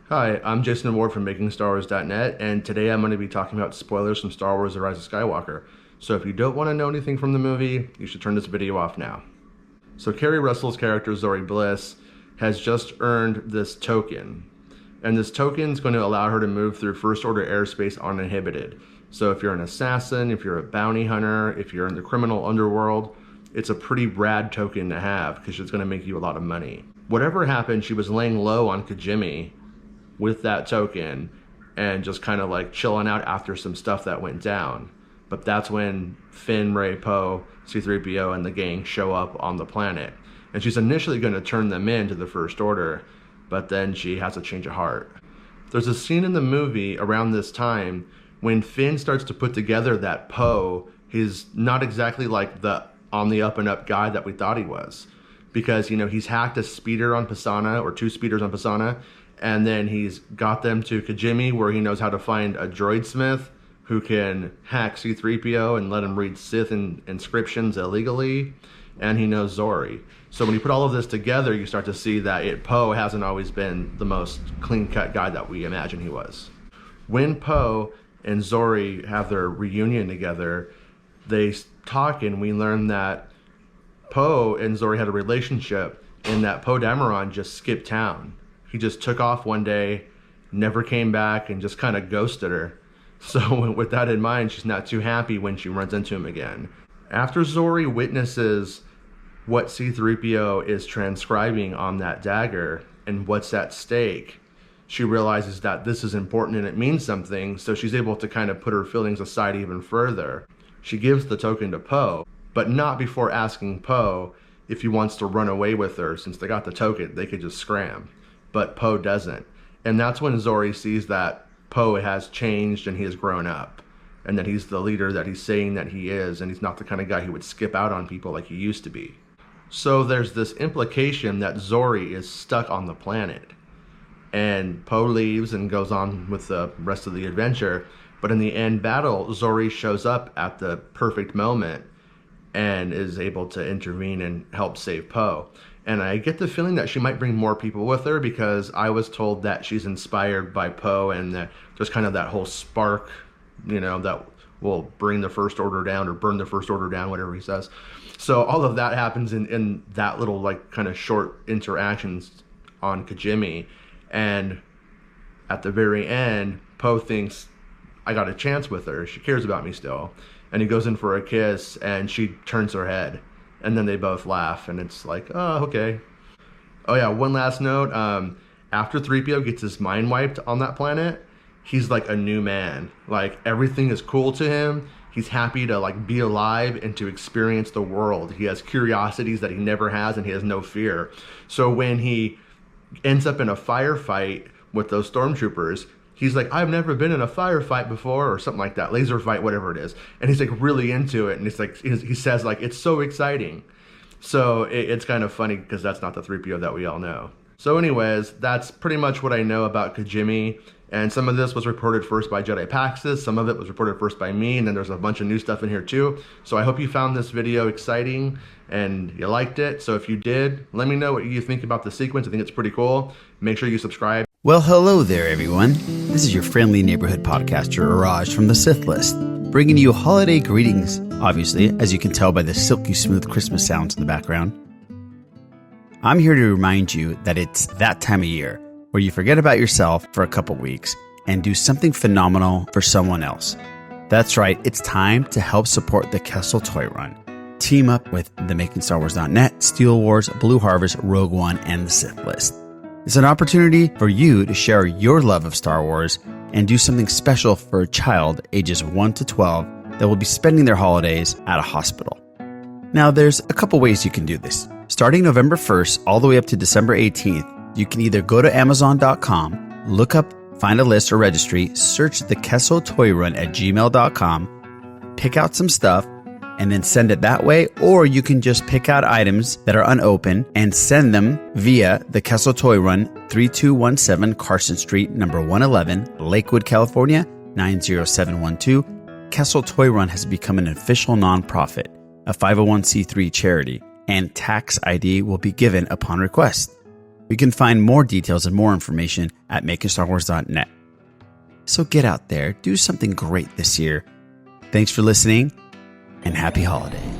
Hi, I'm Jason Ward from MakingStarWars.net, and today I'm going to be talking about spoilers from Star Wars: The Rise of Skywalker. So if you don't want to know anything from the movie, you should turn this video off now. So Keri Russell's character, Zorii Bliss, has just earned this token. And this token is going to allow her to move through First Order airspace uninhibited. So if you're an assassin, if you're a bounty hunter, if you're in the criminal underworld, it's a pretty rad token to have because it's going to make you a lot of money. Whatever happened, she was laying low on Kijimi with that token and just kind of like chilling out after some stuff that went down. But that's when Finn, Rey, Poe, C-3PO, and the gang show up on the planet. And she's initially going to turn them in to the First Order, but then she has a change of heart. There's a scene in the movie around this time when Finn starts to put together that Poe, he's not exactly like the on the up and up guy that we thought he was. Because, you know, he's hacked a speeder on Pasaana, or 2 speeders on Pasaana, and then he's got them to Kijimi, where he knows how to find a droid smith who can hack C-3PO and let him read Sith inscriptions illegally, and he knows Zorii. So when you put all of this together, you start to see that Poe hasn't always been the most clean-cut guy that we imagine he was. When Poe and Zorii have their reunion together, they talk, and we learn that Poe and Zorii had a relationship, and that Poe Dameron just skipped town. He just took off one day, never came back, and just kind of ghosted her. So with that in mind, she's not too happy when she runs into him again. After Zorii witnesses what C-3PO is transcribing on that dagger and what's at stake, she realizes that this is important and it means something, so she's able to kind of put her feelings aside even further. She gives the token to Poe, but not before asking Poe if he wants to run away with her. Since they got the token, they could just scram. But Poe doesn't. And that's when Zorii sees that Poe has changed and he has grown up. And that he's the leader that he's saying that he is, and he's not the kind of guy who would skip out on people like he used to be. So there's this implication that Zorii is stuck on the planet. And Poe leaves and goes on with the rest of the adventure. But in the end battle, Zorii shows up at the perfect moment and is able to intervene and help save Poe. And I get the feeling that she might bring more people with her, because I was told that she's inspired by Poe and that just kind of that whole spark, you know, that will bring the First Order down or burn the First Order down, whatever he says. So all of that happens in that little like kind of short interactions on Kijimi. And at the very end, Poe thinks, I got a chance with her. She cares about me still. And he goes in for a kiss and she turns her head. And then they both laugh, and it's like, oh, okay. Oh yeah, one last note. After 3PO gets his mind wiped on that planet, he's like a new man. Like, everything is cool to him. He's happy to like be alive and to experience the world. He has curiosities that he never has, and he has no fear. So when he ends up in a firefight with those stormtroopers, he's like, I've never been in a firefight before, or something like that, laser fight, whatever it is. And he's like really into it. And he's like, he says like, it's so exciting. So it's kind of funny because that's not the 3PO that we all know. So anyways, that's pretty much what I know about Kijimi. And some of this was reported first by Jedi Paxis. Some of it was reported first by me. And then there's a bunch of new stuff in here too. So I hope you found this video exciting and you liked it. So if you did, let me know what you think about the sequence. I think it's pretty cool. Make sure you subscribe. Well, hello there, everyone. This is your friendly neighborhood podcaster, Raj from the Sith List, bringing you holiday greetings, obviously, as you can tell by the silky smooth Christmas sounds in the background. I'm here to remind you that it's that time of year where you forget about yourself for a couple weeks and do something phenomenal for someone else. That's right, it's time to help support the Kessel Toy Run. Team up with the MakingStarWars.net, Steel Wars, Blue Harvest, Rogue One, and the Sith List. It's an opportunity for you to share your love of Star Wars and do something special for a child ages 1 to 12 that will be spending their holidays at a hospital. Now, there's a couple ways you can do this. Starting November 1st all the way up to December 18th, you can either go to Amazon.com, look up, find a list or registry, search the Kessel Toy Run at gmail.com, pick out some stuff, and then send it that way, or you can just pick out items that are unopened and send them via the Kessel Toy Run, 3217 Carson Street, number 111, Lakewood, California, 90712. Kessel Toy Run has become an official nonprofit, a 501c3 charity, and tax ID will be given upon request. You can find more details and more information at MakingStarWars.net. So get out there, do something great this year. Thanks for listening, and happy holidays.